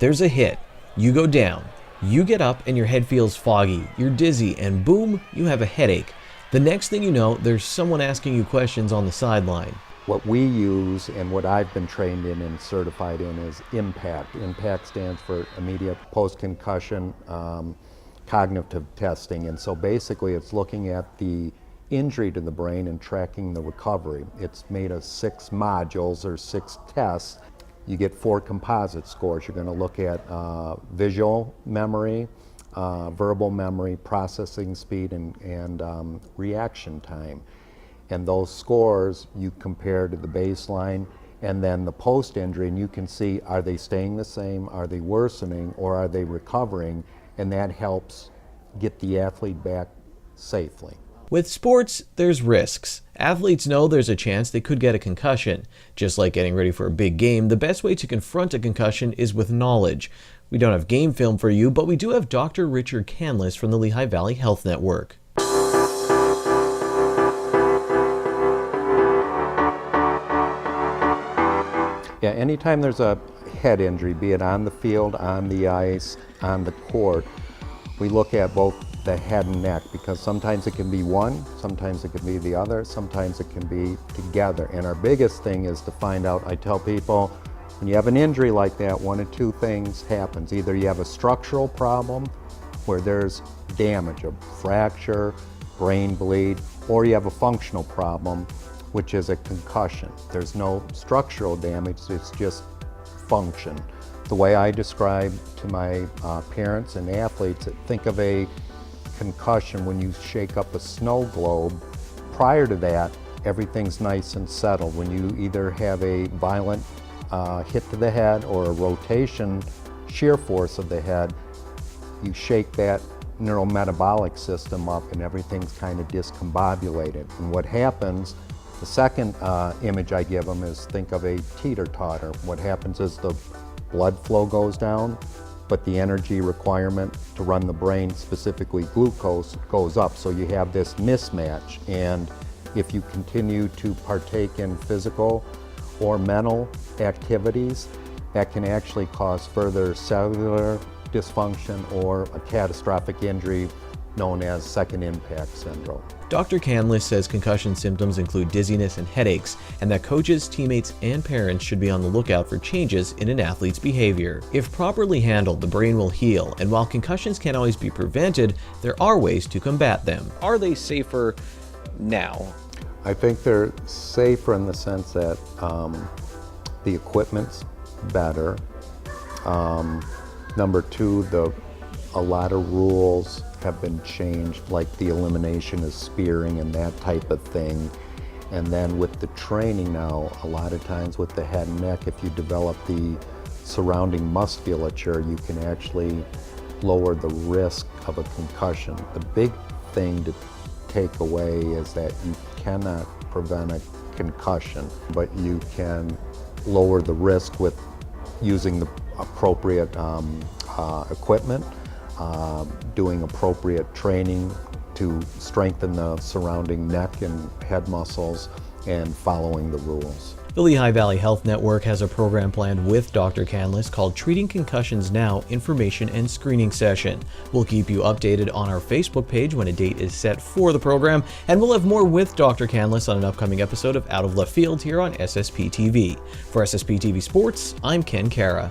There's a hit, you go down, you get up and your head feels foggy, you're dizzy, and boom, you have a headache. The next thing you know, there's someone asking you questions on the sideline. What we use and what I've been trained in and certified in is IMPACT. IMPACT stands for Immediate Post-Concussion Cognitive Testing. And so basically it's looking at the injury to the brain and tracking the recovery. It's made of 6 modules or 6 tests. You get 4 composite scores. You're going to look at visual memory, verbal memory, processing speed, and reaction time. And those scores you compare to the baseline and then the post-injury, and you can see, are they staying the same, are they worsening, or are they recovering? And that helps get the athlete back safely. With sports, there's risks. Athletes know there's a chance they could get a concussion. Just like getting ready for a big game, the best way to confront a concussion is with knowledge. We don't have game film for you, but we do have Dr. Richard Canlis from the Lehigh Valley Health Network. Yeah, anytime there's a head injury, be it on the field, on the ice, on the court, we look at both the head and neck, because sometimes it can be one, sometimes it can be the other, sometimes it can be together. And our biggest thing is to find out, I tell people, when you have an injury like that, one of 2 things happens. Either you have a structural problem where there's damage, a fracture, brain bleed, or you have a functional problem, which is a concussion. There's no structural damage, it's just function. The way I describe to my parents and athletes, think of a concussion when you shake up a snow globe. Prior to that, everything's nice and settled. When you either have a violent hit to the head or a rotation, shear force of the head, you shake that neurometabolic system up and everything's kind of discombobulated. And what happens, the second image I give them is, think of a teeter-totter. What happens is the blood flow goes down, but the energy requirement to run the brain, specifically glucose, goes up. So you have this mismatch. And if you continue to partake in physical or mental activities, that can actually cause further cellular dysfunction or a catastrophic injury known as second impact syndrome. Dr. Canlis says concussion symptoms include dizziness and headaches, and that coaches, teammates, and parents should be on the lookout for changes in an athlete's behavior. If properly handled, the brain will heal, and while concussions can't always be prevented, there are ways to combat them. Are they safer now? I think they're safer in the sense that the equipment's better. Number 2, a lot of rules have been changed, like the elimination of spearing and that type of thing. And then with the training now, a lot of times with the head and neck, if you develop the surrounding musculature, you can actually lower the risk of a concussion. The big thing to take away is that you cannot prevent a concussion, but you can lower the risk with using the appropriate equipment, doing appropriate training to strengthen the surrounding neck and head muscles, and following the rules. The Lehigh Valley Health Network has a program planned with Dr. Canlis called Treating Concussions Now Information and Screening Session. We'll keep you updated on our Facebook page when a date is set for the program, and we'll have more with Dr. Canlis on an upcoming episode of Out of Left Field here on SSPTV. For SSPTV Sports, I'm Ken Kara.